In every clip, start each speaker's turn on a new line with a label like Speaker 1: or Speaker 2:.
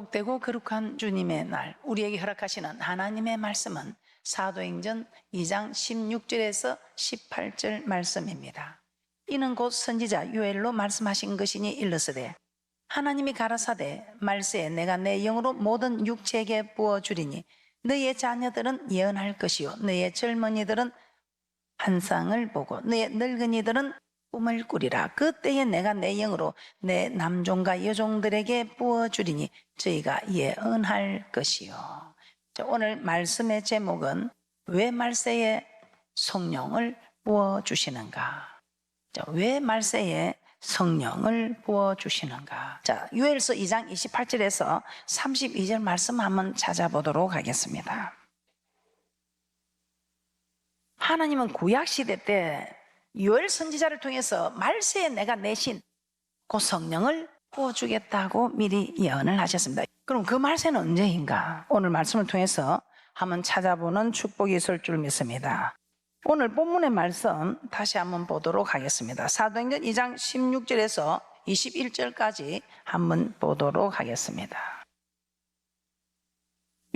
Speaker 1: 복되고 거룩한 주님의 날, 우리에게 허락하시는 하나님의 말씀은 사도행전 2장 16절에서 18절 말씀입니다. 이는 곧 선지자 요엘로 말씀하신 것이니 일러스되 하나님이 가라사대 말세에 내가 내 영으로 모든 육체에게 부어주리니 너희의 자녀들은 예언할 것이요 너희의 젊은이들은 환상을 보고 너희의 늙은이들은 꿈을 꾸리라. 그때에 내가 내 영으로 내 남종과 여종들에게 부어주리니 저희가 예언할 것이요. 오늘 말씀의 제목은 왜 말세에 성령을 부어주시는가? 왜 말세에 성령을 부어주시는가? 요엘서 2장 28절에서 32절 말씀 한번 찾아보도록 하겠습니다. 하나님은 구약시대 때 요엘 선지자를 통해서 말세에 내가 내신 그 성령을 부어주겠다고 미리 예언을 하셨습니다. 그럼 그 말세는 언제인가? 오늘 말씀을 통해서 한번 찾아보는 축복이 있을 줄 믿습니다. 오늘 본문의 말씀 다시 한번 보도록 하겠습니다. 사도행전 2장 16절에서 21절까지 한번 보도록 하겠습니다.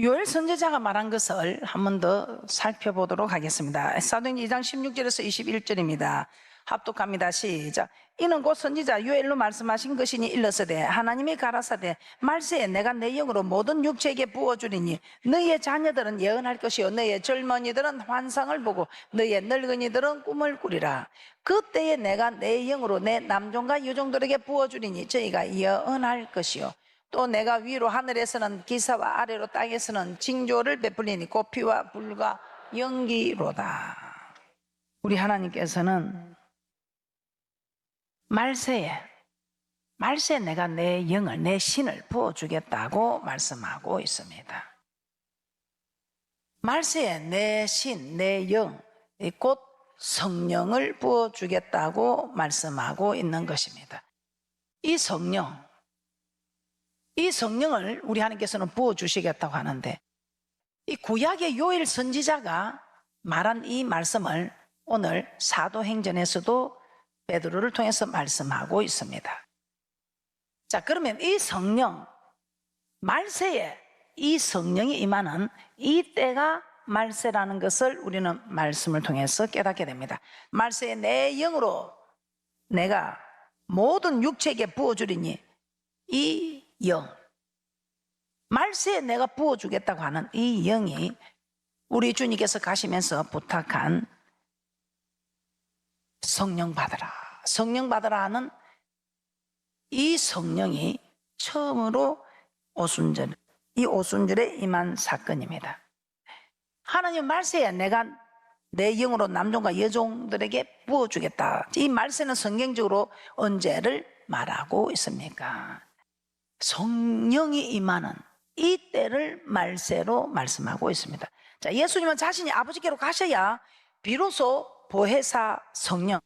Speaker 1: 요엘 선지자가 말한 것을 한 번 더 살펴보도록 하겠습니다. 사도행전 2장 16절에서 21절입니다. 합독합니다. 시작. 이는 곧 선지자 요엘로 말씀하신 것이니 일러스되 하나님이 가라사대 말세에 내가 내 영으로 모든 육체에게 부어주리니 너희의 자녀들은 예언할 것이요 너희의 젊은이들은 환상을 보고 너희의 늙은이들은 꿈을 꾸리라. 그때에 내가 내 영으로 내 남종과 여종들에게 부어주리니 저희가 예언할 것이요 또 내가 위로 하늘에서는 기사와 아래로 땅에서는 징조를 베풀리니 곧 피와 불과 연기로다. 우리 하나님께서는 말세에 내가 내 영을 내 신을 부어주겠다고 말씀하고 있습니다. 말세에 내 신, 내 영, 곧 성령을 부어주겠다고 말씀하고 있는 것입니다. 이 성령을 우리 하나님께서는 부어주시겠다고 하는데 이 구약의 요엘 선지자가 말한 이 말씀을 오늘 사도행전에서도 베드로를 통해서 말씀하고 있습니다. 그러면 이 성령, 말세에 이 성령이 임하는 이 때가 말세라는 것을 우리는 말씀을 통해서 깨닫게 됩니다. 말세에 내 영으로 내가 모든 육체에게 부어주리니 이 영, 말세에 내가 부어주겠다고 하는 이 영이 우리 주님께서 가시면서 부탁한 성령 받으라, 성령 받으라 하는 이 성령이 처음으로 이 오순절에 임한 사건입니다. 하나님 말세에 내가 내 영으로 남종과 여종들에게 부어주겠다. 이 말세는 성경적으로 언제를 말하고 있습니까? 성령이 임하는 이 때를 말세로 말씀하고 있습니다. 예수님은 자신이 아버지께로 가셔야 비로소 보혜사 성령,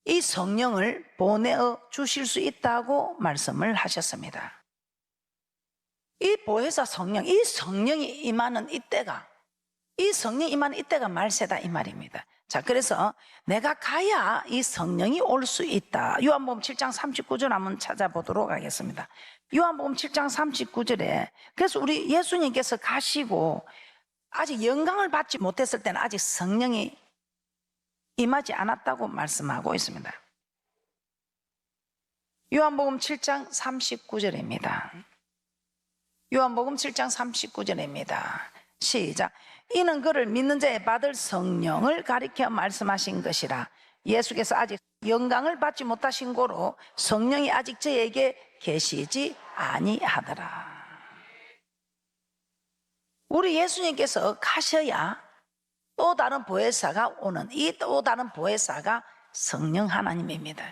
Speaker 1: 이 성령을 보내어 주실 수 있다고 말씀을 하셨습니다. 이 보혜사 성령, 이 성령이 임하는 이때가, 이 성령이 임하는 이때가 말세다 이 말입니다. 그래서 내가 가야 이 성령이 올 수 있다. 요한복음 7장 39절 한번 찾아보도록 하겠습니다. 요한복음 7장 39절에 그래서 우리 예수님께서 가시고 아직 영광을 받지 못했을 때는 아직 성령이 임하지 않았다고 말씀하고 있습니다. 요한복음 7장 39절입니다. 요한복음 7장 39절입니다. 시작. 이는 그를 믿는 자에 받을 성령을 가리켜 말씀하신 것이라. 예수께서 아직 영광을 받지 못하신 고로 성령이 아직 저에게 계시지 아니하더라. 우리 예수님께서 가셔야 또 다른 보혜사가 오는, 이 또 다른 보혜사가 성령 하나님입니다.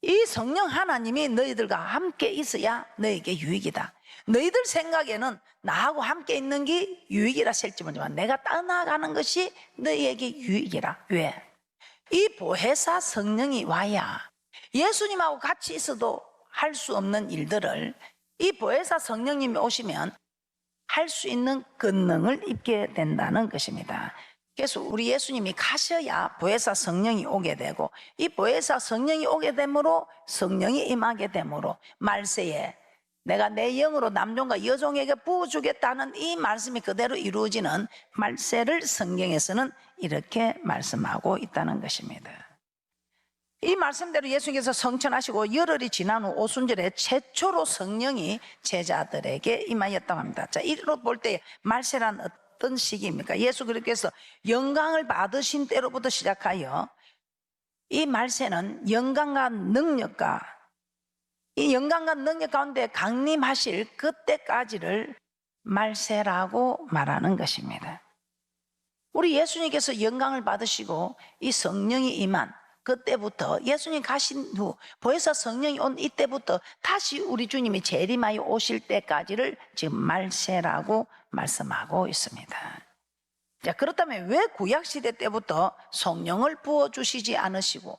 Speaker 1: 이 성령 하나님이 너희들과 함께 있어야 너에게 유익이다. 너희들 생각에는 나하고 함께 있는 게 유익이라 할지 모르지만 내가 떠나가는 것이 너희에게 유익이라. 왜? 이 보혜사 성령이 와야 예수님하고 같이 있어도 할 수 없는 일들을 이 보혜사 성령님이 오시면 할 수 있는 권능을 입게 된다는 것입니다. 그래서 우리 예수님이 가셔야 보혜사 성령이 오게 되고, 이 보혜사 성령이 오게 되므로 성령이 임하게 되므로 말세에 내가 내 영으로 남종과 여종에게 부어주겠다는 이 말씀이 그대로 이루어지는 말세를 성경에서는 이렇게 말씀하고 있다는 것입니다. 이 말씀대로 예수님께서 성천하시고 열흘이 지난 후 오순절에 최초로 성령이 제자들에게 임하였다고 합니다. 자, 이로 볼 때 말세란 어떤 시기입니까? 예수 그리스도께서 영광을 받으신 때로부터 시작하여 이 말세는 영광과 능력 가운데 강림하실 그때까지를 말세라고 말하는 것입니다. 우리 예수님께서 영광을 받으시고 이 성령이 임한 그때부터, 예수님 가신 후 보혜사 성령이 온 이때부터 다시 우리 주님이 재림하여 오실 때까지를 지금 말세라고 말씀하고 있습니다. 자, 그렇다면 왜 구약시대 때부터 성령을 부어주시지 않으시고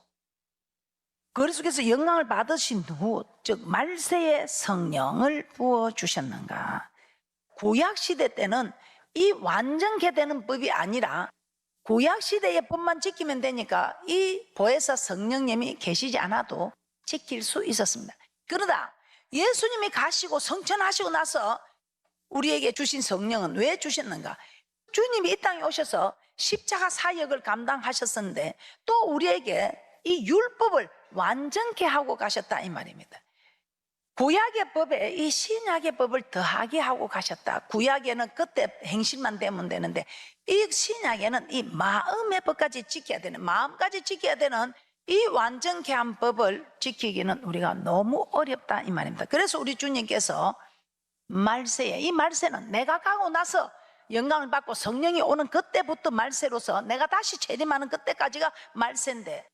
Speaker 1: 그리스도께서 영광을 받으신 후, 즉 말세의 성령을 부어주셨는가? 구약시대 때는 이 완전케 되는 법이 아니라 구약시대의 법만 지키면 되니까 이 보혜사 성령님이 계시지 않아도 지킬 수 있었습니다. 그러다 예수님이 가시고 성천하시고 나서 우리에게 주신 성령은 왜 주셨는가? 주님이 이 땅에 오셔서 십자가 사역을 감당하셨었는데 또 우리에게 이 율법을 완전케 하고 가셨다 이 말입니다. 구약의 법에 이 신약의 법을 더하게 하고 가셨다. 구약에는 그때 행실만 되면 되는데 이 신약에는 이 마음의 법까지 지켜야 되는, 마음까지 지켜야 되는 이 완전케 한 법을 지키기는 우리가 너무 어렵다 이 말입니다. 그래서 우리 주님께서 말세에, 이 말세는 내가 가고 나서 영광을 받고 성령이 오는 그때부터 말세로서 내가 다시 재림하는 그때까지가 말세인데,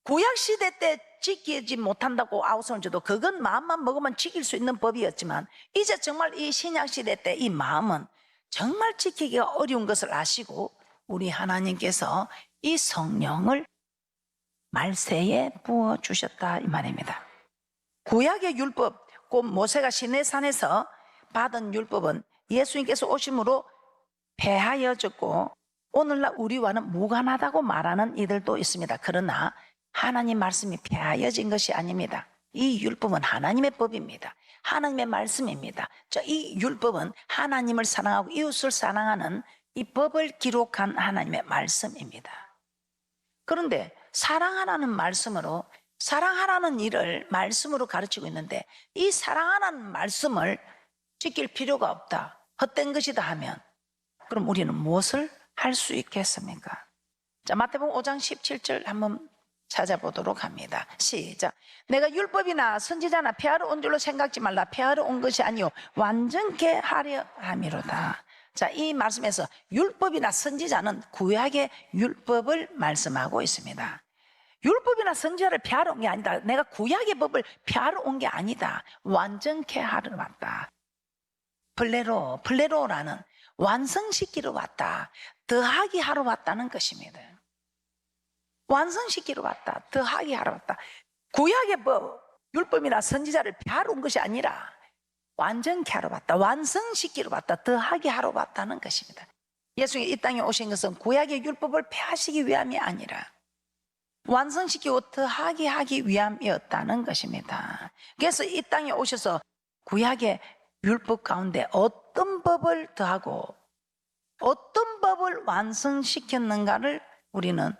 Speaker 1: 구약시대 때 지키지 못한다고 아우성을 줘도 그건 마음만 먹으면 지킬 수 있는 법이었지만 이제 정말 이 신약시대 때 이 마음은 정말 지키기가 어려운 것을 아시고 우리 하나님께서 이 성령을 말세에 부어주셨다 이 말입니다. 구약의 율법, 곧 모세가 시내산에서 받은 율법은 예수님께서 오심으로 폐하여졌고 오늘날 우리와는 무관하다고 말하는 이들도 있습니다. 그러나 하나님 말씀이 폐하여진 것이 아닙니다. 이 율법은 하나님의 법입니다. 하나님의 말씀입니다. 이 율법은 하나님을 사랑하고 이웃을 사랑하는 이 법을 기록한 하나님의 말씀입니다. 그런데 사랑하라는 말씀으로, 사랑하라는 일을 말씀으로 가르치고 있는데 이 사랑하라는 말씀을 지킬 필요가 없다, 헛된 것이다 하면 그럼 우리는 무엇을 할 수 있겠습니까? 자, 마태복음 5장 17절 한번 찾아보도록 합니다. 시작. 내가 율법이나 선지자나 폐하러 온 줄로 생각지 말라. 폐하러 온 것이 아니요 완전케 하려 함이로다. 자, 이 말씀에서 율법이나 선지자는 구약의 율법을 말씀하고 있습니다. 율법이나 선지자를 폐하러 온 게 아니다. 내가 구약의 법을 폐하러 온 게 아니다. 완전케 하러 왔다. 플레로라는 완성시키러 왔다, 더하기 하러 왔다는 것입니다. 완성시키러 왔다, 더하기 하러 왔다. 구약의 법, 율법이나 선지자를 폐하러 온 것이 아니라 완전케 하러 왔다, 완성시키러 왔다, 더하기 하러 왔다는 것입니다. 예수님이 이 땅에 오신 것은 구약의 율법을 폐하시기 위함이 아니라 완성시키고 더하게 하기 위함이었다는 것입니다. 그래서 이 땅에 오셔서 구약의 율법 가운데 어떤 법을 더하고 어떤 법을 완성시켰는가를 우리는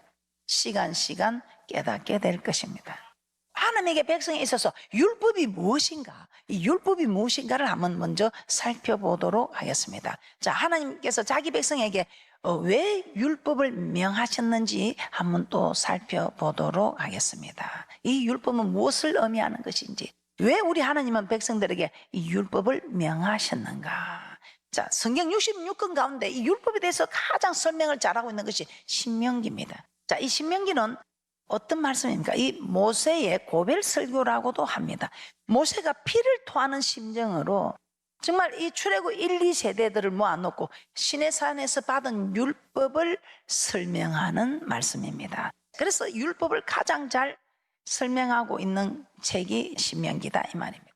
Speaker 1: 시간 깨닫게 될 것입니다. 하나님에게 백성에 있어서 율법이 무엇인가, 이 율법이 무엇인가를 한번 먼저 살펴보도록 하겠습니다. 자, 하나님께서 자기 백성에게 왜 율법을 명하셨는지 한번 또 살펴보도록 하겠습니다. 이 율법은 무엇을 의미하는 것인지, 왜 우리 하나님은 백성들에게 이 율법을 명하셨는가. 자, 성경 66권 가운데 이 율법에 대해서 가장 설명을 잘하고 있는 것이 신명기입니다. 자, 이 신명기는 어떤 말씀입니까? 이 모세의 고별 설교라고도 합니다. 모세가 피를 토하는 심정으로 정말 이 출애굽 1, 2세대들을 모아놓고 시내산에서 받은 율법을 설명하는 말씀입니다. 그래서 율법을 가장 잘 설명하고 있는 책이 신명기다 이 말입니다.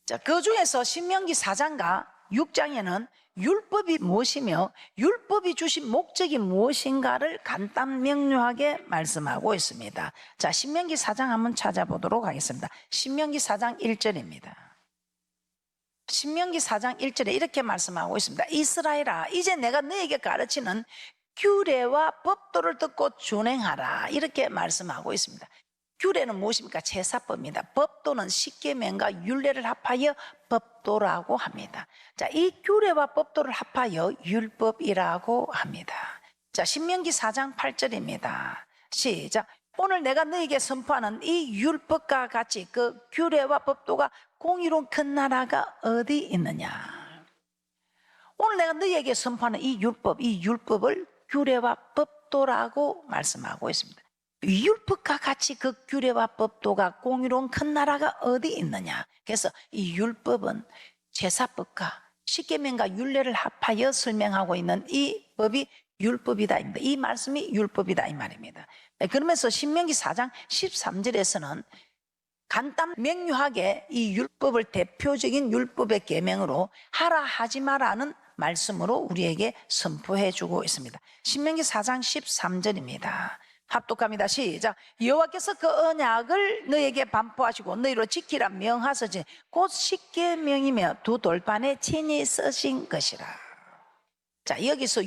Speaker 1: 자, 그 중에서 신명기 4장과 6장에는 율법이 무엇이며 율법이 주신 목적이 무엇인가를 간단 명료하게 말씀하고 있습니다. 자, 신명기 4장 한번 찾아보도록 하겠습니다. 신명기 4장 1절입니다. 신명기 4장 1절에 이렇게 말씀하고 있습니다. 이스라엘아, 이제 내가 너에게 가르치는 규례와 법도를 듣고 준행하라, 이렇게 말씀하고 있습니다. 규례는 무엇입니까? 제사법입니다. 법도는 십계명과 율례를 합하여 법도라고 합니다. 자, 이 규례와 법도를 합하여 율법이라고 합니다. 자, 신명기 4장 8절입니다. 시작. 오늘 내가 너에게 선포하는 이 율법과 같이 그 규례와 법도가 공의로운 큰 나라가 어디 있느냐. 오늘 내가 너에게 선포하는 이 율법을 규례와 법도라고 말씀하고 있습니다. 율법과 같이 그 규례와 법도가 공의로운 큰 나라가 어디 있느냐. 그래서 이 율법은 제사법과 십계명과 율례를 합하여 설명하고 있는 이 법이 율법이다, 이 말씀이 율법이다, 이 말입니다. 그러면서 신명기 4장 13절에서는 간단 명료하게 이 율법을 대표적인 율법의 계명으로 하라 하지 마라는 말씀으로 우리에게 선포해 주고 있습니다. 신명기 4장 13절입니다. 합독합니다. 시작. 여호와께서 그 언약을 너에게 반포하시고 너희로 지키라 명하소서. 곧 십계명이며 두 돌판에 친히 쓰신 것이라. 자, 여기서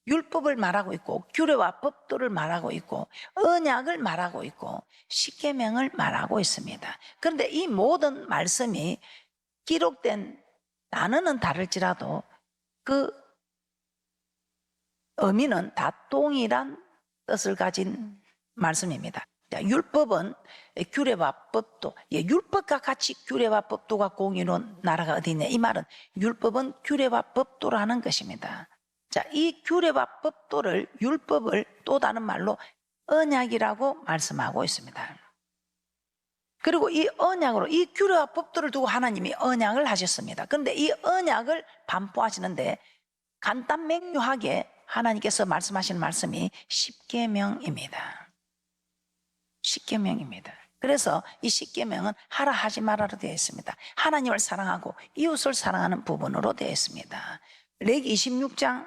Speaker 1: 율법을 말하고 있고 규례와 법도를 말하고 있고 언약을 말하고 있고 십계명을 말하고 있습니다. 그런데 이 모든 말씀이 기록된 단어는 다를지라도 그 의미는 다 동일한 뜻을 가진 말씀입니다. 자, 율법은 규례와 법도, 율법과 같이 규례와 법도가 공의로운 나라가 어디 있냐. 이 말은 율법은 규례와 법도라는 것입니다. 자, 이 규례와 법도를, 율법을 또 다른 말로 언약이라고 말씀하고 있습니다. 그리고 이 언약으로 이 규례와 법도를 두고 하나님이 언약을 하셨습니다. 그런데 이 언약을 반포하시는데 간단 명료하게 하나님께서 말씀하시는 말씀이 십계명입니다. 십계명입니다. 그래서 이 십계명은 하라 하지 마라로 되어 있습니다. 하나님을 사랑하고 이웃을 사랑하는 부분으로 되어 있습니다. 레위기 26장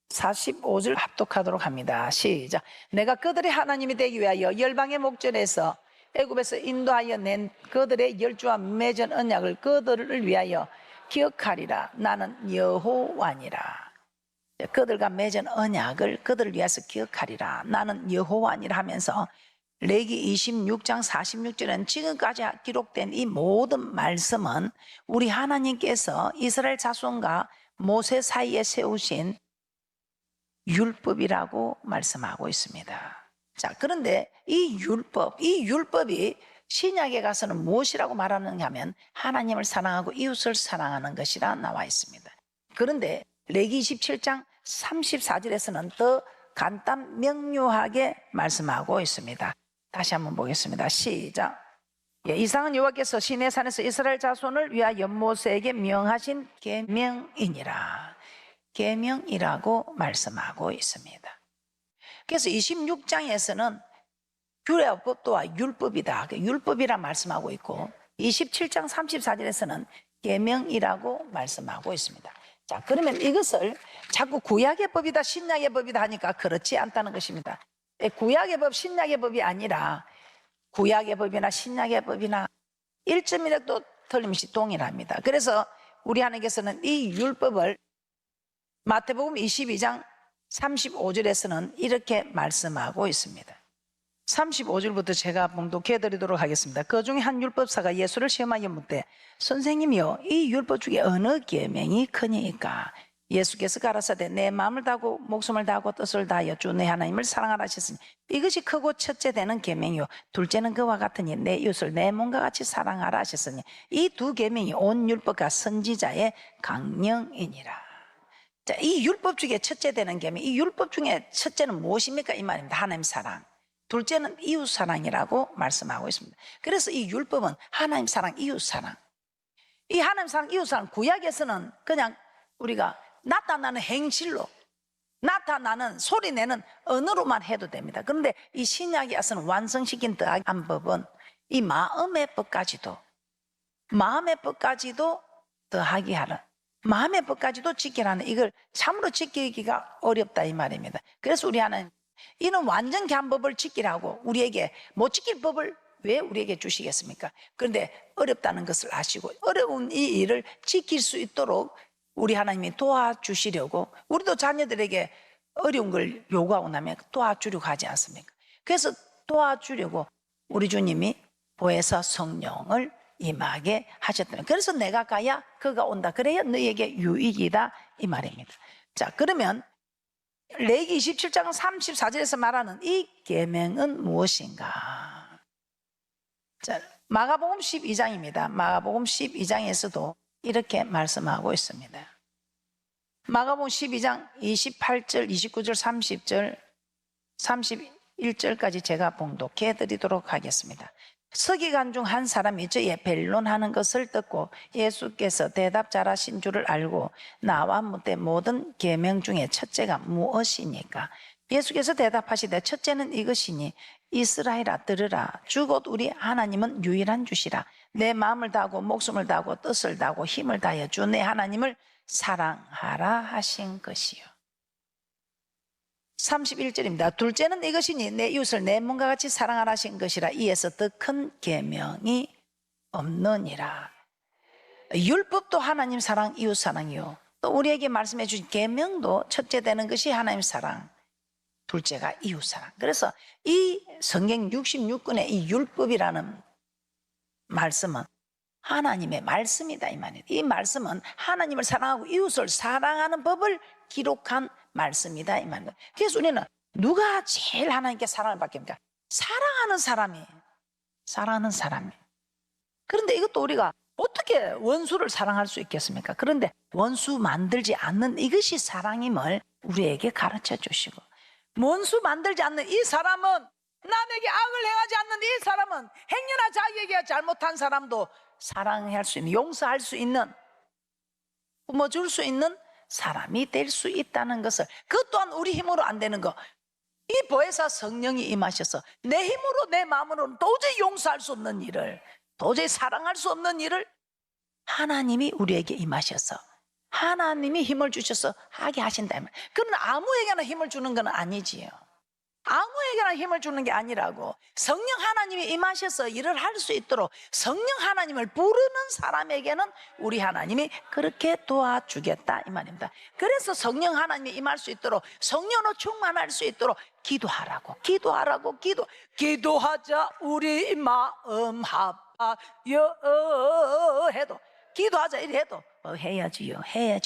Speaker 1: 45절 합독하도록 합니다. 시작. 내가 그들의 하나님이 되기 위하여 열방의 목전에서 애굽에서 인도하여 낸 그들의 열주와 맺은 언약을 그들을 위하여 기억하리라. 나는 여호와니라. 그들과 맺은 언약을 그들을 위해서 기억하리라. 나는 여호와니라 하면서 레위기 26장 46절은 지금까지 기록된 이 모든 말씀은 우리 하나님께서 이스라엘 자손과 모세 사이에 세우신 율법이라고 말씀하고 있습니다. 자, 그런데 이 율법이 신약에 가서는 무엇이라고 말하느냐 하면 하나님을 사랑하고 이웃을 사랑하는 것이라 나와 있습니다. 그런데 레위기 27장 34절에서는 더 간단 명료하게 말씀하고 있습니다. 다시 한번 보겠습니다. 시작. 이상은 여호와께서 시내산에서 이스라엘 자손을 위하여 모세에게 명하신 계명이니라. 계명이라고 말씀하고 있습니다. 그래서 26장에서는 규례와 법도와 율법이다, 율법이라 말씀하고 있고 27장 34절에서는 계명이라고 말씀하고 있습니다. 자, 그러면 이것을 자꾸 구약의 법이다 신약의 법이다 하니까 그렇지 않다는 것입니다. 구약의 법 신약의 법이 아니라 구약의 법이나 신약의 법이나 1점이라도 틀림없이 동일합니다. 그래서 우리 하나님께서는 이 율법을 마태복음 22장 35절에서는 이렇게 말씀하고 있습니다. 35절부터 제가 봉독해 드리도록 하겠습니다. 그 중에 한 율법사가 예수를 시험하여 묻되 선생님이요 이 율법 중에 어느 계명이 크니까? 예수께서 가라사대 내 마음을 다하고 목숨을 다하고 뜻을 다하여 주 내 하나님을 사랑하라 하셨으니 이것이 크고 첫째 되는 계명이요 둘째는 그와 같으니 내 이웃을 내 몸과 같이 사랑하라 하셨으니 이 두 계명이 온 율법과 선지자의 강령이니라. 자, 이 율법 중에 첫째 되는 계명, 이 율법 중에 첫째는 무엇입니까? 이 말입니다. 하나님 사랑. 둘째는 이웃 사랑이라고 말씀하고 있습니다. 그래서 이 율법은 하나님 사랑, 이웃 사랑. 이 하나님 사랑, 이웃 사랑 구약에서는 그냥 우리가 나타나는 행실로 나타나는 소리내는 언어로만 해도 됩니다. 그런데 이 신약에 와서는 완성시킨 더한 법은 이 마음의 법까지도 더하게 하는 마음의 법까지도 지키라는, 이걸 참으로 지키기가 어렵다 이 말입니다. 그래서 우리 하나님 이는 완전히 한 법을 지키라고 우리에게 못 지킬 법을 왜 우리에게 주시겠습니까? 그런데 어렵다는 것을 아시고 어려운 이 일을 지킬 수 있도록 우리 하나님이 도와주시려고, 우리도 자녀들에게 어려운 걸 요구하고 나면 도와주려고 하지 않습니까? 그래서 도와주려고 우리 주님이 보혜사 성령을 임하게 하셨다면, 그래서 내가 가야 그가 온다, 그래야 너희에게 유익이다 이 말입니다. 자, 그러면 레위기 27장 34절에서 말하는 이 계명은 무엇인가? 자, 마가복음 12장입니다. 마가복음 12장에서도 이렇게 말씀하고 있습니다. 마가복음 12장 28절, 29절, 30절, 31절까지 제가 봉독해 드리도록 하겠습니다. 서기관 중 한 사람이 저의 변론하는 것을 듣고 예수께서 대답 잘하신 줄을 알고 나와 묻되 모든 계명 중에 첫째가 무엇이니까? 예수께서 대답하시되 첫째는 이것이니 이스라엘아 들으라, 주 곧 우리 하나님은 유일한 주시라. 내 마음을 다하고 목숨을 다하고 뜻을 다하고 힘을 다하여 주 내 하나님을 사랑하라 하신 것이요. 31절입니다. 둘째는 이것이니 내 이웃을 내 몸과 같이 사랑하라 하신 것이라. 이에서 더 큰 계명이 없느니라. 율법도 하나님 사랑, 이웃 사랑이요. 또 우리에게 말씀해 주신 계명도 첫째 되는 것이 하나님 사랑, 둘째가 이웃 사랑. 그래서 이 성경 66권의 이 율법이라는 말씀은 하나님의 말씀이다 이 말이에요. 이 말씀은 하나님을 사랑하고 이웃을 사랑하는 법을 기록한 말씀이다 이 말이에요. 그래서 우리는 누가 제일 하나님께 사랑을 받습니까? 사랑하는 사람이. 그런데 이것도 우리가 어떻게 원수를 사랑할 수 있겠습니까? 그런데 원수 만들지 않는 이것이 사랑임을 우리에게 가르쳐 주시고, 원수 만들지 않는 이 사람은, 남에게 악을 행하지 않는 이 사람은 행여나 자기에게 잘못한 사람도 사랑할 수 있는, 용서할 수 있는, 품어줄 수 있는 사람이 될 수 있다는 것을, 그것 또한 우리 힘으로 안 되는 거, 이 보혜사 성령이 임하셔서 내 힘으로 내 마음으로는 도저히 용서할 수 없는 일을, 도저히 사랑할 수 없는 일을 하나님이 우리에게 임하셔서 하나님이 힘을 주셔서 하게 하신다. 그건 아무에게나 힘을 주는 건 아니지요. 아무에게나 힘을 주는 게 아니라고, 성령 하나님이 임하셔서 일을 할 수 있도록 성령 하나님을 부르는 사람에게는 우리 하나님이 그렇게 도와주겠다 이 말입니다. 그래서 성령 하나님이 임할 수 있도록, 성령으로 충만할 수 있도록 기도하라고 기도하자 우리 마음 합하여 해도, 기도하자 이래 해도 해야지요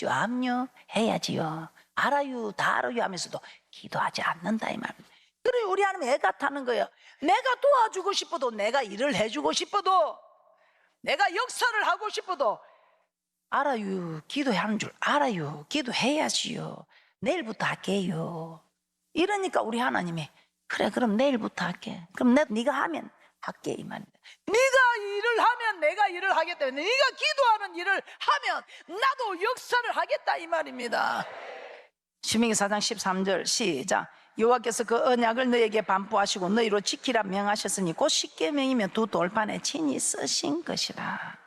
Speaker 1: 암요 해야지요 알아요 다 알아요 하면서도 기도하지 않는다 이 말입니다. 그래 우리 하나님 애가 타는 거예요. 내가 도와주고 싶어도, 내가 일을 해주고 싶어도, 내가 역사를 하고 싶어도, 알아요 기도하는 줄 알아요 기도해야지요 내일부터 할게요 이러니까 우리 하나님이 그래 그럼 내일부터 할게, 그럼 네가 하면 할게 이 말입니다. 네가 일을 하면 내가 일을 하겠다, 네가 기도하는 일을 하면 나도 역사를 하겠다 이 말입니다. 신명기 4장 13절 시작. 여호와께서 그 언약을 너에게 반포하시고 너희로 지키라 명하셨으니 곧 십계명이며 두 돌판에 친히 쓰신 것이라.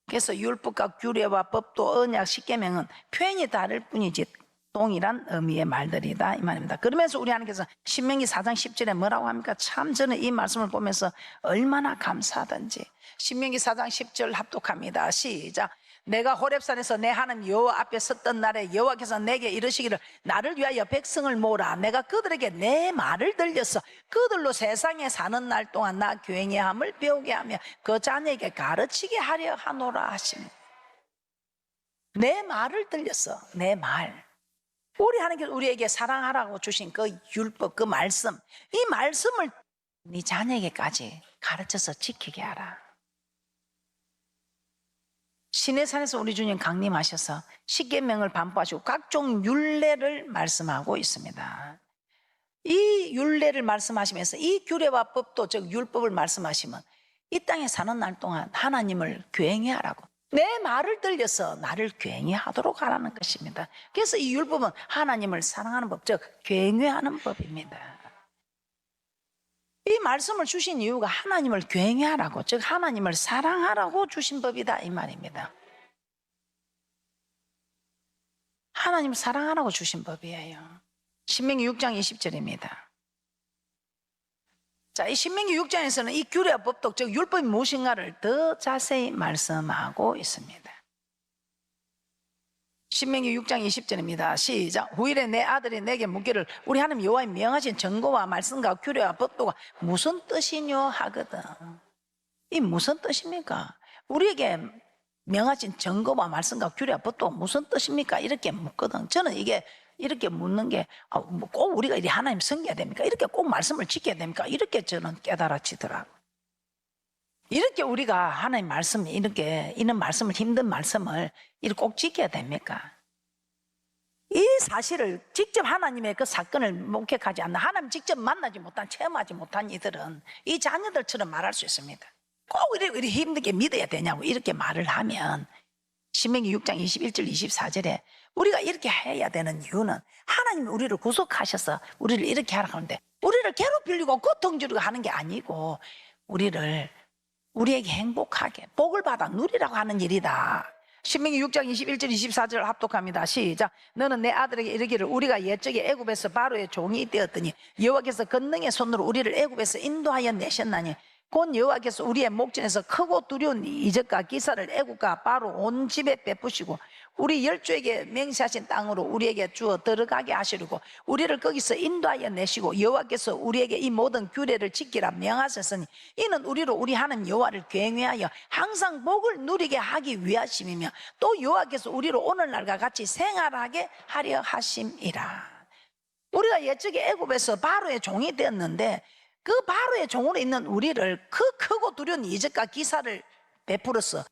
Speaker 1: 그래서 율법과 규례와 법도 언약, 십계명은 표현이 다를 뿐이지 동일한 의미의 말들이다 이 말입니다. 그러면서 우리 하나님께서 신명기 4장 10절에 뭐라고 합니까? 참 저는 이 말씀을 보면서 얼마나 감사하던지. 신명기 4장 10절 합독합니다. 시작. 내가 호렙산에서 내 하나님 여호와 앞에 섰던 날에 여호와께서 내게 이르시기를 나를 위하여 백성을 모으라. 내가 그들에게 내 말을 들려서 그들로 세상에 사는 날 동안 나 교행함을 배우게 하며 그 자녀에게 가르치게 하려 하노라 하십니다. 내 말을 들려서, 내 말, 우리 하나님께서 우리에게 사랑하라고 주신 그 율법, 그 말씀, 이 말씀을 네 자녀에게까지 가르쳐서 지키게 하라. 시내산에서 우리 주님 강림하셔서 십계명을 반포하시고 각종 율례를 말씀하고 있습니다. 이 율례를 말씀하시면서 이 규례와 법도, 즉 율법을 말씀하시면 이 땅에 사는 날 동안 하나님을 교행해 하라고, 내 말을 들려서 나를 교행해 하도록 하라는 것입니다. 그래서 이 율법은 하나님을 사랑하는 법, 즉 교행해 하는 법입니다. 이 말씀을 주신 이유가 하나님을 교행해 하라고, 즉 하나님을 사랑하라고 주신 법이다 이 말입니다. 하나님 사랑하라고 주신 법이에요. 신명기 6장 20절입니다. 자, 이 신명기 6장에서는 이 규례와 법독, 즉 율법이 무엇인가를 더 자세히 말씀하고 있습니다. 신명기 6장 20절입니다. 시작. 후일에 내 아들이 내게 묻기를 우리 하나님 여호와의 명하신 전거와 말씀과 규례와 법도가 무슨 뜻이뇨 하거든. 이 무슨 뜻입니까? 우리에게 명하신 전거와 말씀과 규례와 법도가 무슨 뜻입니까? 이렇게 묻거든. 저는 이게 이렇게 묻는 게 꼭 우리가 이리 하나님 섬겨야 됩니까? 이렇게 꼭 말씀을 지켜야 됩니까? 이렇게 저는 깨달아지더라고요. 이렇게 우리가 하나님 말씀, 이렇게 이런 말씀을, 힘든 말씀을 이렇게 꼭 지켜야 됩니까? 이 사실을 직접 하나님의 그 사건을 목격하지 않는, 하나님 직접 만나지 못한, 체험하지 못한 이들은 이 자녀들처럼 말할 수 있습니다. 꼭 이렇게 힘들게 믿어야 되냐고 이렇게 말을 하면, 신명기 6장 21절 24절에 우리가 이렇게 해야 되는 이유는 하나님이 우리를 구속하셔서 우리를 이렇게 하라고 하는데, 우리를 괴롭히려고 고통 주려고 하는 게 아니고 우리에게 행복하게 복을 받아 누리라고 하는 일이다. 신명기 6장 21절 24절 합독합니다. 시작. 너는 내 아들에게 이르기를 우리가 옛적에 애굽에서 바로의 종이 되었더니 여호와께서 권능의 손으로 우리를 애굽에서 인도하여 내셨나니 곧 여호와께서 우리의 목전에서 크고 두려운 이적과 기사를 애국과 바로 온 집에 베푸시고 우리 열조에게 맹세하신 땅으로 우리에게 주어 들어가게 하시려고 우리를 거기서 인도하여 내시고 여호와께서 우리에게 이 모든 규례를 지키라 명하셨으니 이는 우리로 우리 하나님 여호와를 경외하여 항상 복을 누리게 하기 위하심이며 또 여호와께서 우리로 오늘날과 같이 생활하게 하려 하심이라. 우리가 옛적에 애굽에서 바로의 종이 되었는데 그 바로의 종으로 있는 우리를 그 크고 두려운 이적과 기사를 베풀어서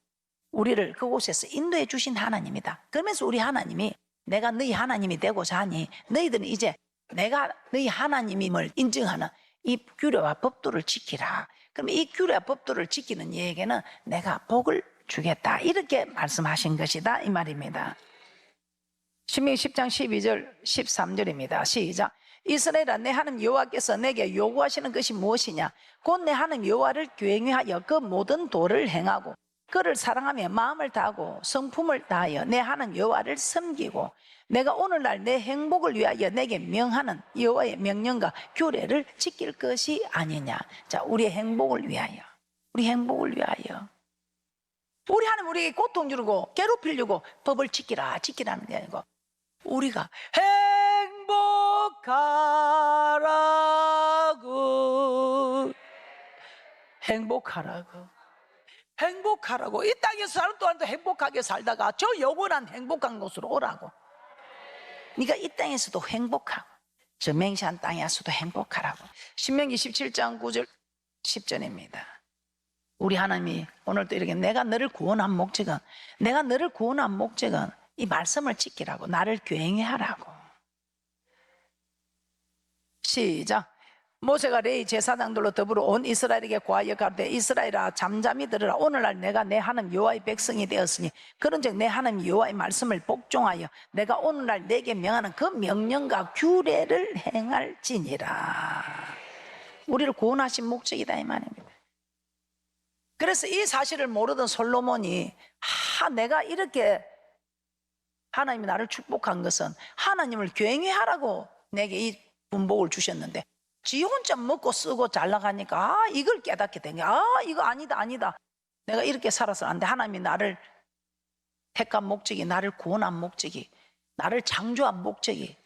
Speaker 1: 우리를 그곳에서 인도해 주신 하나님이다. 그러면서 우리 하나님이 내가 너희 하나님이 되고자 하니 너희들은 이제 내가 너희 하나님임을 인증하는 이 규례와 법도를 지키라. 그럼 이 규례와 법도를 지키는 이에게는 내가 복을 주겠다. 이렇게 말씀하신 것이다 이 말입니다. 신명기 10장 12절 13절입니다. 시작. 이스라엘아 내 하나님 여호와께서 내게 요구하시는 것이 무엇이냐? 곧 내 하나님 여호와를 경외하여 그 모든 도를 행하고 그를 사랑하며 마음을 다하고 성품을 다하여 내 하나님 여호와를 섬기고 내가 오늘날 내 행복을 위하여 내게 명하는 여호와의 명령과 규례를 지킬 것이 아니냐. 자, 우리의 행복을 위하여, 우리 행복을 위하여 우리 하나님 우리에게 고통 주고 괴롭히려고 법을 지키라는 게 아니고 우리가 행복하라고 이 땅에서 사는 동안도 행복하게 살다가 저 영원한 행복한 곳으로 오라고. 네가 이 땅에서도 행복하고 저 맹세한 땅에서도 행복하라고. 신명기 17장 9절 10절입니다 우리 하나님이 오늘도 이렇게 내가 너를 구원한 목적은 이 말씀을 지키라고, 나를 경외하라고. 시작. 모세가 레위 제사장들로 더불어 온 이스라엘에게 고하여 가로되 이스라엘아 잠잠히 들으라. 오늘날 내가 내 하나님 여호와의 백성이 되었으니 그런즉 내 하나님 여호와의 말씀을 복종하여 내가 오늘날 내게 명하는 그 명령과 규례를 행할지니라. 우리를 구원하신 목적이다 이 말입니다. 그래서 이 사실을 모르던 솔로몬이 내가 이렇게 하나님이 나를 축복한 것은 하나님을 경외하라고 내게 이 분복을 주셨는데 지 혼자 먹고 쓰고 잘 나가니까 이걸 깨닫게 된 거야. 이거 아니다. 내가 이렇게 살아서 안 돼. 하나님이 나를 택한 목적이, 나를 구원한 목적이, 나를 창조한 목적이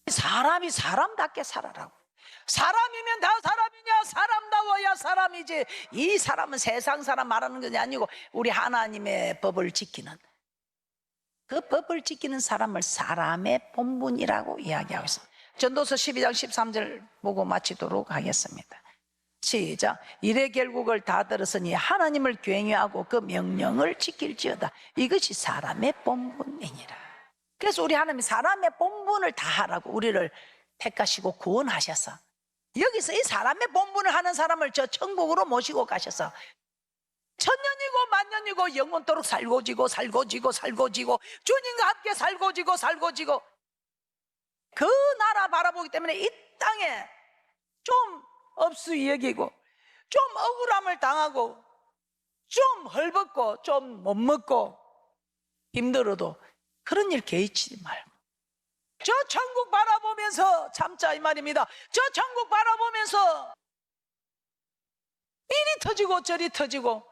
Speaker 1: 사람이 사람답게 살아라고. 사람이면 다 사람이냐? 사람다워야 사람이지. 이 사람은 세상 사람 말하는 것이 아니고 우리 하나님의 법을 지키는, 그 법을 지키는 사람을 사람의 본분이라고 이야기하고 있습니다. 전도서 12장 13절 보고 마치도록 하겠습니다. 시작. 이래 결국을 다 들었으니 하나님을 경외하고 그 명령을 지킬지어다. 이것이 사람의 본분이니라. 그래서 우리 하나님이 사람의 본분을 다 하라고 우리를 택하시고 구원하셔서 여기서 이 사람의 본분을 하는 사람을 저 천국으로 모시고 가셔서 천년이고 만년이고 영원토록 살고지고 주님과 함께 살고지고 그 나라 바라보기 때문에 이 땅에 좀 업수이 여기고 좀 억울함을 당하고 좀 헐벗고 좀 못 먹고 힘들어도 그런 일 개의치 말고 저 천국 바라보면서 참자 이 말입니다. 저 천국 바라보면서 이리 터지고 저리 터지고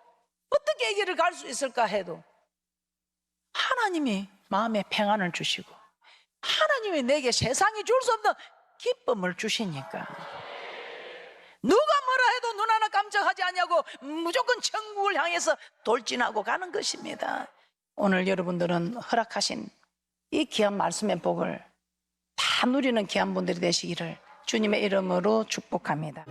Speaker 1: 어떻게 이 길을 갈 수 있을까 해도 하나님이 마음에 평안을 주시고 하나님이 내게 세상이 줄 수 없는 기쁨을 주시니까 누가 뭐라 해도 눈 하나 깜짝하지 않냐고 무조건 천국을 향해서 돌진하고 가는 것입니다. 오늘 여러분들은 허락하신 이 귀한 말씀의 복을 다 누리는 귀한 분들이 되시기를 주님의 이름으로 축복합니다.